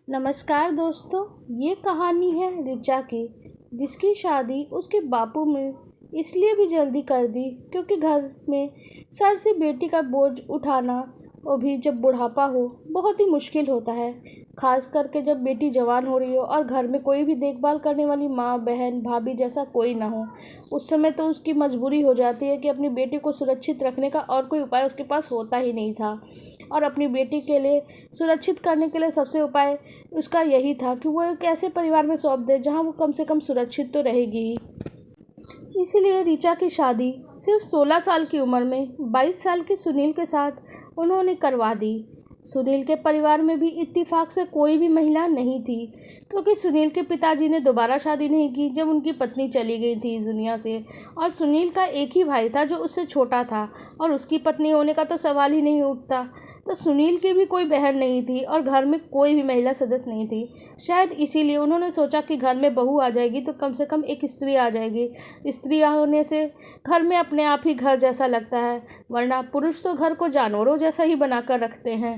नमस्कार दोस्तों। ये कहानी है ऋचा की, जिसकी शादी उसके बापू ने इसलिए भी जल्दी कर दी क्योंकि घर में सर से बेटी का बोझ उठाना, वो भी जब बुढ़ापा हो, बहुत ही मुश्किल होता है। खास करके जब बेटी जवान हो रही हो और घर में कोई भी देखभाल करने वाली माँ, बहन, भाभी जैसा कोई ना हो। उस समय तो उसकी मजबूरी हो जाती है कि अपनी बेटी को सुरक्षित रखने का और कोई उपाय उसके पास होता ही नहीं था। और अपनी बेटी के लिए सुरक्षित करने के लिए सबसे उपाय उसका यही था कि वो एक ऐसे परिवार में सौंप दे जहाँ वो कम से कम सुरक्षित तो रहेगी ही। इसीलिए ऋचा की शादी सिर्फ 16 साल की उम्र में 22 साल के सुनील के साथ उन्होंने करवा दी। सुनील के परिवार में भी इत्तेफाक से कोई भी महिला नहीं थी, क्योंकि सुनील के पिताजी ने दोबारा शादी नहीं की जब उनकी पत्नी चली गई थी दुनिया से। और सुनील का एक ही भाई था जो उससे छोटा था, और उसकी पत्नी होने का तो सवाल ही नहीं उठता। तो सुनील की भी कोई बहन नहीं थी और घर में कोई भी महिला सदस्य नहीं थी। शायद इसीलिए उन्होंने सोचा कि घर में बहू आ जाएगी तो कम से कम एक स्त्री आ जाएगी। स्त्री होने से घर में अपने आप ही घर जैसा लगता है, वरना पुरुष तो घर को जानवरों जैसा ही बनाकर रखते हैं।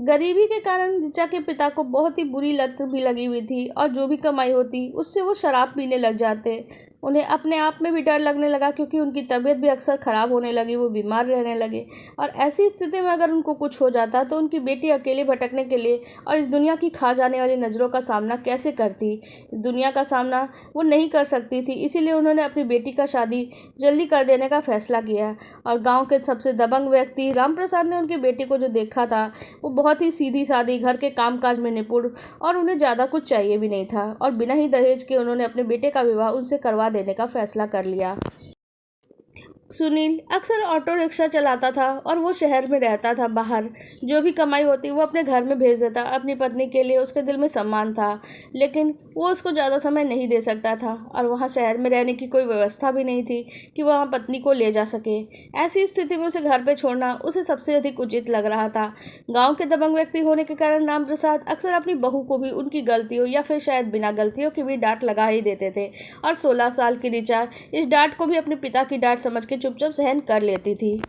गरीबी के कारण ऋचा के पिता को बहुत ही बुरी लत भी लगी हुई थी, और जो भी कमाई होती उससे वो शराब पीने लग जाते। उन्हें अपने आप में भी डर लगने लगा, क्योंकि उनकी तबीयत भी अक्सर ख़राब होने लगी, वो बीमार रहने लगे। और ऐसी स्थिति में अगर उनको कुछ हो जाता तो उनकी बेटी अकेले भटकने के लिए और इस दुनिया की खा जाने वाली नज़रों का सामना कैसे करती। इस दुनिया का सामना वो नहीं कर सकती थी। इसीलिए उन्होंने अपनी बेटी का शादी जल्दी कर देने का फैसला किया। और गाँव के सबसे दबंग व्यक्ति राम प्रसाद ने उनकी बेटी को जो देखा था, वो बहुत ही सीधी सादी, घर के कामकाज में निपुण, और उन्हें ज़्यादा कुछ चाहिए भी नहीं था। और बिना ही दहेज के उन्होंने अपने बेटे का विवाह उनसे करवा देने का फैसला कर लिया। सुनील अक्सर ऑटो रिक्शा चलाता था और वो शहर में रहता था बाहर। जो भी कमाई होती वो अपने घर में भेज देता। अपनी पत्नी के लिए उसके दिल में सम्मान था, लेकिन वो उसको ज़्यादा समय नहीं दे सकता था, और वहाँ शहर में रहने की कोई व्यवस्था भी नहीं थी कि वहाँ पत्नी को ले जा सके। ऐसी स्थिति में उसे घर पर छोड़ना उसे सबसे अधिक उचित लग रहा था। गाँव के दबंग व्यक्ति होने के कारण राम प्रसाद अक्सर अपनी बहू को भी उनकी गलतियों या फिर शायद बिना गलतियों की भी डांट लगा ही देते थे। और 16 साल की ऋचा इस डांट को भी अपने पिता की डांट समझ के चुपचाप सहन कर लेती थी।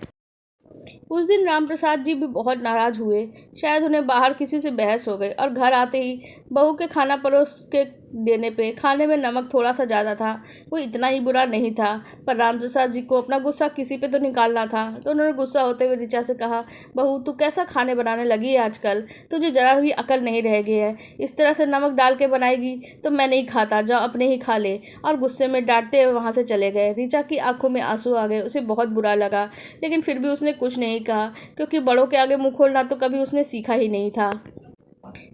उस दिन रामप्रसाद जी भी बहुत नाराज हुए। शायद उन्हें बाहर किसी से बहस हो गई, और घर आते ही बहू के खाना परोस के देने पे खाने में नमक थोड़ा सा ज़्यादा था। वो इतना ही बुरा नहीं था, पर रामप्रसाद जी को अपना गुस्सा किसी पे तो निकालना था। तो उन्होंने गुस्सा होते हुए ऋचा से कहा, बहू तू कैसा खाने बनाने लगी है आजकल, तुझे जरा भी अकल नहीं रह गई है। इस तरह से नमक डाल के बनाएगी तो मैं नहीं खाता, जाओ अपने ही खा ले। और गुस्से में डांटते हुए वहाँ से चले गए। ऋचा की आंखों में आंसू आ गए। उसे बहुत बुरा लगा, लेकिन फिर भी उसने कुछ नहीं कहा, क्योंकि बड़ों के आगे मुंह खोलना तो कभी उसने सीखा ही नहीं था।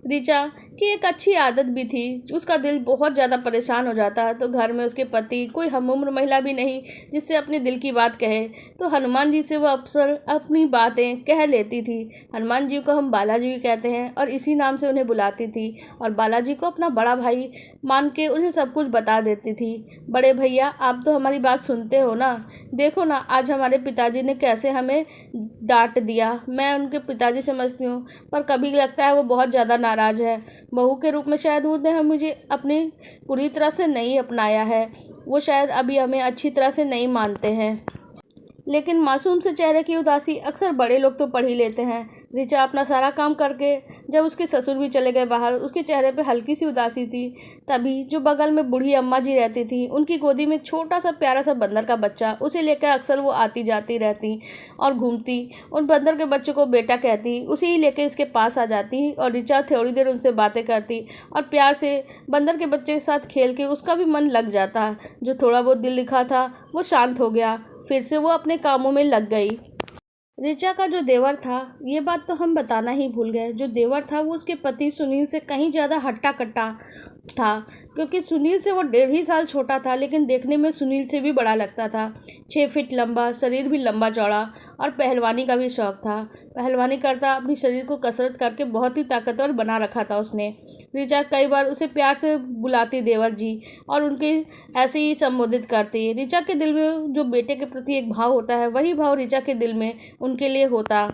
ऋचा की एक अच्छी आदत भी थी। उसका दिल बहुत ज़्यादा परेशान हो जाता है तो घर में उसके पति कोई हमउम्र महिला भी नहीं जिससे अपने दिल की बात कहे, तो हनुमान जी से वो अक्सर अपनी बातें कह लेती थी। हनुमान जी को हम बालाजी भी कहते हैं, और इसी नाम से उन्हें बुलाती थी। और बालाजी को अपना बड़ा भाई मान के उन्हें सब कुछ बता देती थी। बड़े भैया, आप तो हमारी बात सुनते हो ना? देखो ना, आज हमारे पिताजी ने कैसे हमें डांट दिया। मैं उनके पिताजी समझती हूँ, पर कभी लगता है वो बहुत ज़्यादा नाराज़ है। बहू के रूप में शायद उन्होंने मुझे अपनी पूरी तरह से नहीं अपनाया है। वो शायद अभी हमें अच्छी तरह से नहीं मानते हैं। लेकिन मासूम से चेहरे की उदासी अक्सर बड़े लोग तो पढ़ ही लेते हैं। ऋचा अपना सारा काम करके जब उसके ससुर भी चले गए बाहर, उसके चेहरे पे हल्की सी उदासी थी। तभी जो बगल में बूढ़ी अम्मा जी रहती थी, उनकी गोदी में एक छोटा सा प्यारा सा बंदर का बच्चा, उसे लेकर अक्सर वो आती जाती रहती और घूमती। उन बंदर के बच्चे को बेटा कहती, उसे ही लेकर इसके पास आ जाती, और ऋचा थोड़ी देर उनसे बातें करती और प्यार से बंदर के बच्चे के साथ खेल के उसका भी मन लग जाता। जो थोड़ा बहुत दिल लिखा था वो शांत हो गया। फिर से वो अपने कामों में लग गई। ऋचा का जो देवर था, ये बात तो हम बताना ही भूल गए, जो देवर था वो उसके पति सुनील से कहीं ज़्यादा हट्टा कट्टा था, क्योंकि सुनील से वो 1.5 साल छोटा था, लेकिन देखने में सुनील से भी बड़ा लगता था। 6 फीट लंबा, शरीर भी लंबा चौड़ा, और पहलवानी का भी शौक था। पहलवानी करता अपनी शरीर को कसरत करके बहुत ही ताकतवर बना रखा था उसने। ऋचा कई बार उसे प्यार से बुलाती देवर जी, और उनके ऐसे ही संबोधित करती। ऋचा के दिल में जो बेटे के प्रति एक भाव होता है, वही भाव ऋचा के दिल में उनके लिए होता।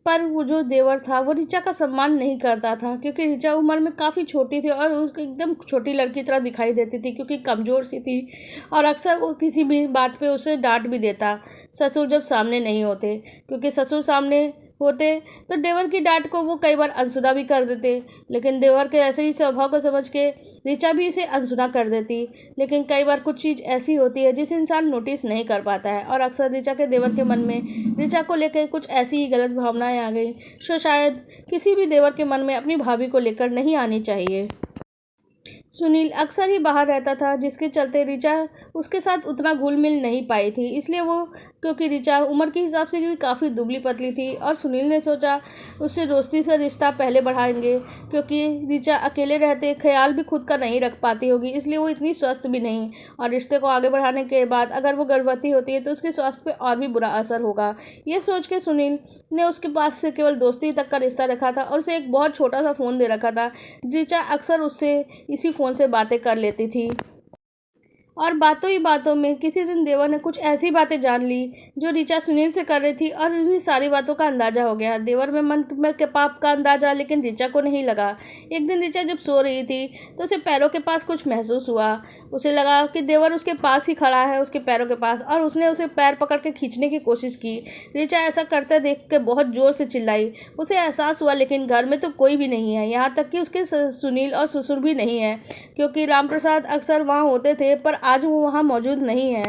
पर वो जो देवर था वो ऋचा का सम्मान नहीं करता था, क्योंकि ऋचा उम्र में काफ़ी छोटी थी और उसको एकदम छोटी लड़की तरह दिखाई देती थी, क्योंकि कमज़ोर सी थी। और अक्सर वो किसी भी बात पे उसे डांट भी देता, ससुर जब सामने नहीं होते, क्योंकि ससुर सामने होते तो देवर की डांट को वो कई बार अनसुना भी कर देते, लेकिन देवर के ऐसे ही स्वभाव को समझ के ऋचा भी इसे अनसुना कर देती। लेकिन कई बार कुछ चीज़ ऐसी होती है जिसे इंसान नोटिस नहीं कर पाता है, और अक्सर ऋचा के देवर के मन में ऋचा को लेकर कुछ ऐसी ही गलत भावनाएं आ गई जो शायद किसी भी देवर के मन में अपनी भाभी को लेकर नहीं आनी चाहिए। सुनील अक्सर ही बाहर रहता था, जिसके चलते ऋचा उसके साथ उतना घुल मिल नहीं पाई थी। इसलिए वो, क्योंकि ऋचा उम्र के हिसाब से भी काफ़ी दुबली पतली थी, और सुनील ने सोचा उससे दोस्ती से रिश्ता पहले बढ़ाएंगे, क्योंकि ऋचा अकेले रहते ख्याल भी खुद का नहीं रख पाती होगी, इसलिए वो इतनी स्वस्थ भी नहीं, और रिश्ते को आगे बढ़ाने के बाद अगर वो गर्भवती होती है तो उसके स्वास्थ्य पे और भी बुरा असर होगा। ये सोच के सुनील ने उसके पास से केवल दोस्ती तक का रिश्ता रखा था, और उसे एक बहुत छोटा सा फ़ोन दे रखा था। ऋचा अक्सर उससे इसी फ़ोन से बातें कर लेती थी। और बातों ही बातों में किसी दिन देवर ने कुछ ऐसी बातें जान ली जो ऋचा सुनील से कर रही थी, और उन्हें सारी बातों का अंदाजा हो गया। देवर में मन में के पाप का अंदाजा लेकिन ऋचा को नहीं लगा। एक दिन ऋचा जब सो रही थी तो उसे पैरों के पास कुछ महसूस हुआ। उसे लगा कि देवर उसके पास ही खड़ा है, उसके पैरों के पास, और उसने उसे पैर पकड़ के खींचने की कोशिश की। ऋचा ऐसा करते देख के बहुत ज़ोर से चिल्लाई। उसे एहसास हुआ लेकिन घर में तो कोई भी नहीं है, यहाँ तक कि उसके सुनील और ससुर भी नहीं है, क्योंकि रामप्रसाद अक्सर वहाँ होते थे पर आज वो वहाँ मौजूद नहीं है।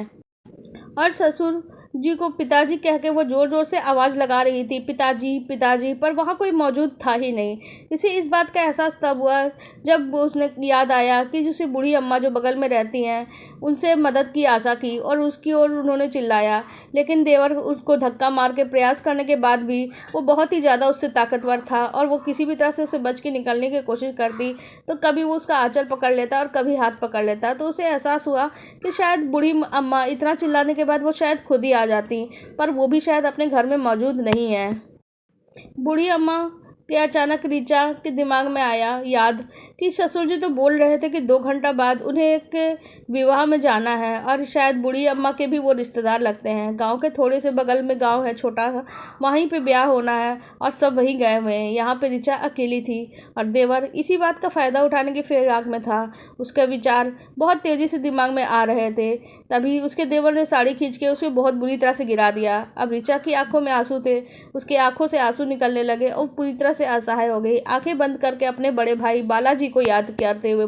और ससुर जी को पिताजी कह के वो ज़ोर ज़ोर से आवाज़ लगा रही थी, पिताजी पिताजी, पर वहाँ कोई मौजूद था ही नहीं। इसे इस बात का एहसास तब हुआ जब उसने याद आया कि जैसे बूढ़ी अम्मा जो बगल में रहती हैं उनसे मदद की आशा की, और उसकी ओर उन्होंने चिल्लाया। लेकिन देवर उसको धक्का मार के प्रयास करने के बाद भी वो बहुत ही ज़्यादा उससे ताकतवर था, और वो किसी भी तरह से उसे बच के निकलने की कोशिश करती तो कभी वो उसका आंचल पकड़ लेता और कभी हाथ पकड़ लेता। तो उसे एहसास हुआ कि शायद बूढ़ी अम्मा इतना चिल्लाने के बाद वो शायद खुद ही आ जाती, पर वो भी शायद अपने घर में मौजूद नहीं है। बूढ़ी अम्मा के अचानक ऋचा के दिमाग में आया याद कि ससुर जी तो बोल रहे थे कि 2 घंटा बाद उन्हें एक विवाह में जाना है, और शायद बूढ़ी अम्मा के भी वो रिश्तेदार लगते हैं। गांव के थोड़े से बगल में गांव है छोटा सा, वहीं पे ब्याह होना है और सब वहीं गए हुए हैं। यहाँ पे ऋचा अकेली थी और देवर इसी बात का फ़ायदा उठाने की फिराक में था। उसके विचार बहुत तेज़ी से दिमाग में आ रहे थे, तभी उसके देवर ने साड़ी खींच के उसे बहुत बुरी तरह से गिरा दिया। अब ऋचा की आंखों में आंसू थे, उसकी आंखों से आंसू निकलने लगे और पूरी तरह से असहाय हो गई। आंखें बंद करके अपने बड़े भाई बालाजी को याद करते हुए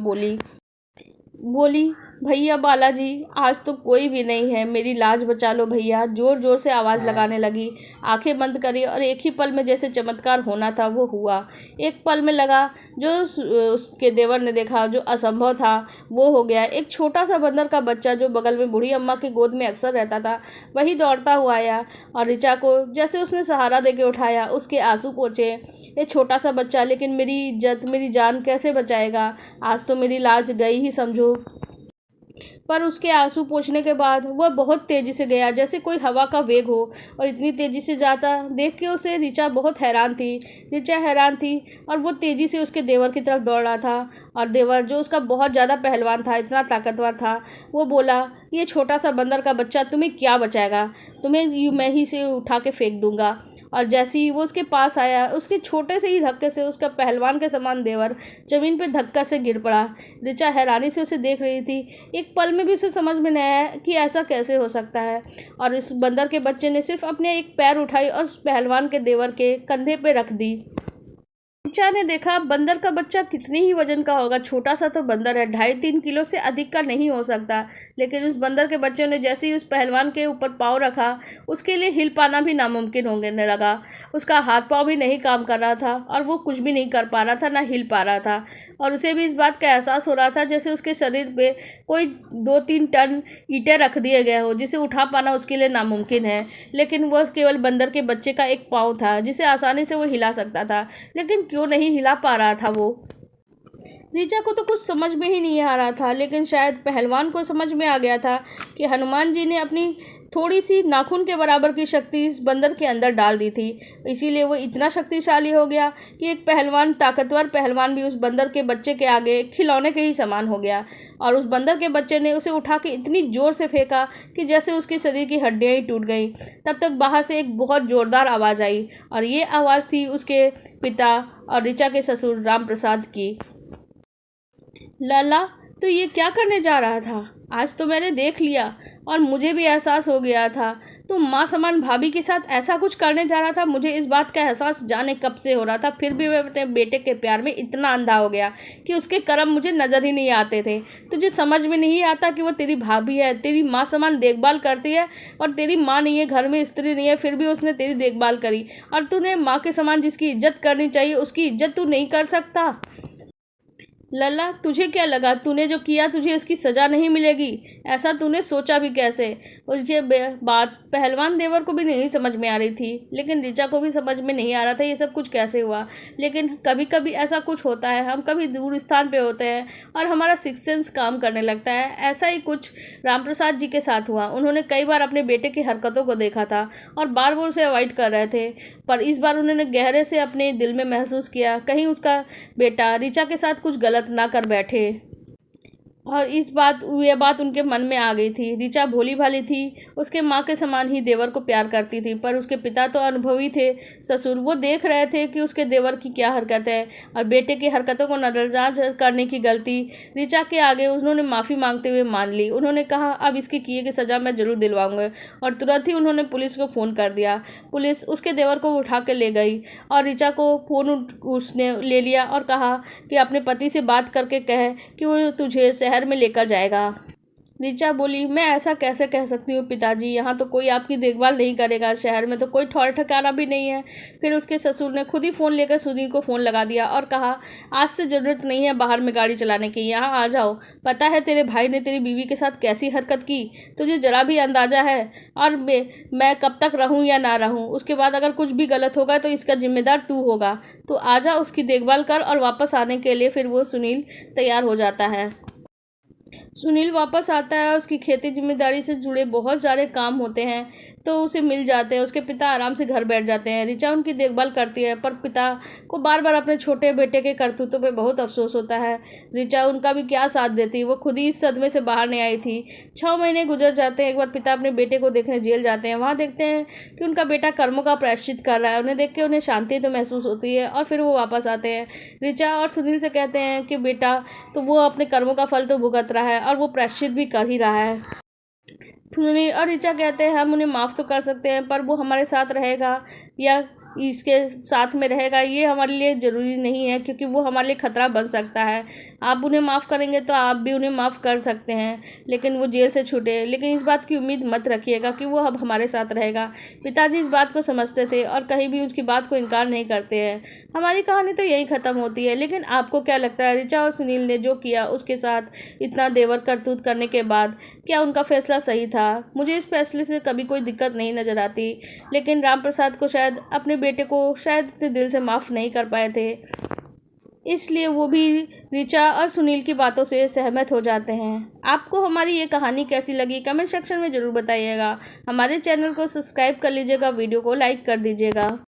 बोली भैया बालाजी, आज तो कोई भी नहीं है, मेरी लाज बचा लो भैया। जोर जोर से आवाज़ लगाने लगी। आंखें बंद करी और एक ही पल में जैसे चमत्कार होना था वो हुआ। एक पल में लगा जो उसके देवर ने देखा जो असंभव था वो हो गया। एक छोटा सा बंदर का बच्चा जो बगल में बूढ़ी अम्मा की गोद में अक्सर रहता था वही दौड़ता हुआ आया और ऋचा को जैसे उसने सहारा देके उठाया, उसके आंसू पोंछे। ये छोटा सा बच्चा लेकिन मेरी इज्जत मेरी जान कैसे बचाएगा? आज तो मेरी लाज गई ही समझो। पर उसके आंसू पोंछने के बाद वह बहुत तेज़ी से गया जैसे कोई हवा का वेग हो, और इतनी तेज़ी से जाता देख के उसे ऋचा बहुत हैरान थी। ऋचा हैरान थी और वो तेज़ी से उसके देवर की तरफ दौड़ रहा था, और देवर जो उसका बहुत ज़्यादा पहलवान था, इतना ताकतवर था, वो बोला ये छोटा सा बंदर का बच्चा तुम्हें क्या बचाएगा, तुम्हें मैं ही से उठा के फेंक दूंगा। और जैसे ही वो उसके पास आया उसके छोटे से ही धक्के से उसका पहलवान के समान देवर ज़मीन पे धक्का से गिर पड़ा। ऋचा हैरानी से उसे देख रही थी। एक पल में भी उसे समझ में नहीं आया कि ऐसा कैसे हो सकता है, और इस बंदर के बच्चे ने सिर्फ अपने एक पैर उठाई और उस पहलवान के देवर के कंधे पे रख दी। ऋचा ने देखा बंदर का बच्चा कितने ही वजन का होगा, छोटा सा तो बंदर है, 2.5-3 किलो से अधिक का नहीं हो सकता। लेकिन उस बंदर के बच्चे ने जैसे ही उस पहलवान के ऊपर पाँव रखा उसके लिए हिल पाना भी नामुमकिन होने लगा। उसका हाथ पाँव भी नहीं काम कर रहा था और वो कुछ भी नहीं कर पा रहा था, ना हिल पा रहा था। और उसे भी इस बात का एहसास हो रहा था जैसे उसके शरीर पे कोई 2-3 टन ईंटें रख दिए गए हो, जिसे उठा पाना उसके लिए नामुमकिन है। लेकिन वह केवल बंदर के बच्चे का एक पाँव था जिसे आसानी से वो हिला सकता था, लेकिन क्यों नहीं हिला पा रहा था वो? ऋचा को तो कुछ समझ में ही नहीं आ रहा था, लेकिन शायद पहलवान को समझ में आ गया था कि हनुमान जी ने अपनी थोड़ी सी नाखून के बराबर की शक्ति इस बंदर के अंदर डाल दी थी। इसीलिए वो इतना शक्तिशाली हो गया कि एक पहलवान, ताकतवर पहलवान भी उस बंदर के बच्चे के आगे खिलौने के ही समान हो गया। और उस बंदर के बच्चे ने उसे उठा के इतनी ज़ोर से फेंका कि जैसे उसके शरीर की हड्डियाँ ही टूट गई। तब तक बाहर से एक बहुत ज़ोरदार आवाज़ आई, और ये आवाज़ थी उसके पिता और ऋचा के ससुर रामप्रसाद की। लाला, तो ये क्या करने जा रहा था? आज तो मैंने देख लिया और मुझे भी एहसास हो गया था तो माँ समान भाभी के साथ ऐसा कुछ करने जा रहा था। मुझे इस बात का एहसास जाने कब से हो रहा था, फिर भी मैं अपने बेटे के प्यार में इतना अंधा हो गया कि उसके कर्म मुझे नज़र ही नहीं आते थे। तुझे समझ में नहीं आता कि वो तेरी भाभी है, तेरी माँ समान देखभाल करती है, और तेरी माँ नहीं है, घर में स्त्री नहीं है, फिर भी उसने तेरी देखभाल करी। और तूने माँ के समान जिसकी इज्जत करनी चाहिए उसकी इज्जत तू नहीं कर सकता। लल्ला, तुझे क्या लगा तूने जो किया तुझे उसकी सज़ा नहीं मिलेगी? ऐसा तूने सोचा भी कैसे? उसके बात पहलवान देवर को भी नहीं समझ में आ रही थी, लेकिन ऋचा को भी समझ में नहीं आ रहा था ये सब कुछ कैसे हुआ। लेकिन कभी कभी ऐसा कुछ होता है, हम कभी दूर स्थान पे होते हैं और हमारा सिक्स सेंस काम करने लगता है। ऐसा ही कुछ रामप्रसाद जी के साथ हुआ। उन्होंने कई बार अपने बेटे की हरकतों को देखा था और बार बार उसे अवॉइड कर रहे थे, पर इस बार उन्होंने गहरे से अपने दिल में महसूस किया कहीं उसका बेटा ऋचा के साथ कुछ गलत ना कर बैठे। और ये बात उनके मन में आ गई थी। ऋचा भोली भाली थी, उसके माँ के समान ही देवर को प्यार करती थी, पर उसके पिता तो अनुभवी थे ससुर। वो देख रहे थे कि उसके देवर की क्या हरकत है, और बेटे की हरकतों को नज़रअंदाज करने की गलती ऋचा के आगे उन्होंने माफ़ी मांगते हुए मान ली। उन्होंने कहा अब इसके किए की सज़ा मैं ज़रूर दिलवाऊंगा, और तुरंत ही उन्होंने पुलिस को फ़ोन कर दिया। पुलिस उसके देवर को उठा के ले गई और ऋचा को फ़ोन उसने ले लिया और कहा कि अपने पति से बात करके कहे कि वो तुझे शहर में लेकर जाएगा। ऋचा बोली, मैं ऐसा कैसे कह सकती हूँ पिताजी, यहाँ तो कोई आपकी देखभाल नहीं करेगा, शहर में तो कोई ठौर ठिकाना भी नहीं है। फिर उसके ससुर ने खुद ही फ़ोन लेकर सुनील को फ़ोन लगा दिया और कहा आज से ज़रूरत नहीं है बाहर में गाड़ी चलाने की, यहाँ आ जाओ। पता है तेरे भाई ने तेरी बीवी के साथ कैसी हरकत की, तुझे ज़रा भी अंदाज़ा है? और मैं कब तक रहूँ या ना रहूँ, उसके बाद अगर कुछ भी गलत होगा तो इसका जिम्मेदार तू होगा। तो आ जा, उसकी देखभाल कर। और वापस आने के लिए फिर वो सुनील तैयार हो जाता है। सुनील वापस आता है, उसकी खेती जिम्मेदारी से जुड़े बहुत सारे काम होते हैं तो उसे मिल जाते हैं। उसके पिता आराम से घर बैठ जाते हैं। ऋचा उनकी देखभाल करती है, पर पिता को बार बार अपने छोटे बेटे के करतूतों पे बहुत अफसोस होता है। ऋचा उनका भी क्या साथ देती, वो खुद ही इस सदमे से बाहर नहीं आई थी। 6 महीने गुजर जाते हैं। एक बार पिता अपने बेटे को देखने जेल जाते हैं। वहाँ देखते हैं कि उनका बेटा कर्मों का प्रायश्चित कर रहा है। उन्हें देख के उन्हें शांति तो महसूस होती है और फिर वो वापस आते हैं। ऋचा और सुनील से कहते हैं कि बेटा तो वो अपने कर्मों का फल तो भुगत रहा है और वो प्रायश्चित भी कर ही रहा है। सुनील और ऋचा कहते हैं हम उन्हें माफ़ तो कर सकते हैं, पर वो हमारे साथ रहेगा या इसके साथ में रहेगा ये हमारे लिए ज़रूरी नहीं है, क्योंकि वो हमारे लिए खतरा बन सकता है। आप उन्हें माफ़ करेंगे तो आप भी उन्हें माफ़ कर सकते हैं, लेकिन वो जेल से छूटे। लेकिन इस बात की उम्मीद मत रखिएगा कि वो अब हमारे साथ रहेगा। पिताजी इस बात को समझते थे और कहीं भी उसकी बात को इनकार नहीं करते हैं। हमारी कहानी तो यहीं ख़त्म होती है, लेकिन आपको क्या लगता है ऋचा और सुनील ने जो किया उसके साथ इतना देवर करतूत करने के बाद क्या उनका फैसला सही था? मुझे इस फैसले से कभी कोई दिक्कत नहीं नज़र आती, लेकिन रामप्रसाद को शायद अपने बेटे को शायद इतने दिल से माफ़ नहीं कर पाए थे, इसलिए वो भी ऋचा और सुनील की बातों से सहमत हो जाते हैं। आपको हमारी ये कहानी कैसी लगी कमेंट सेक्शन में ज़रूर बताइएगा। हमारे चैनल को सब्सक्राइब कर लीजिएगा, वीडियो को लाइक कर दीजिएगा।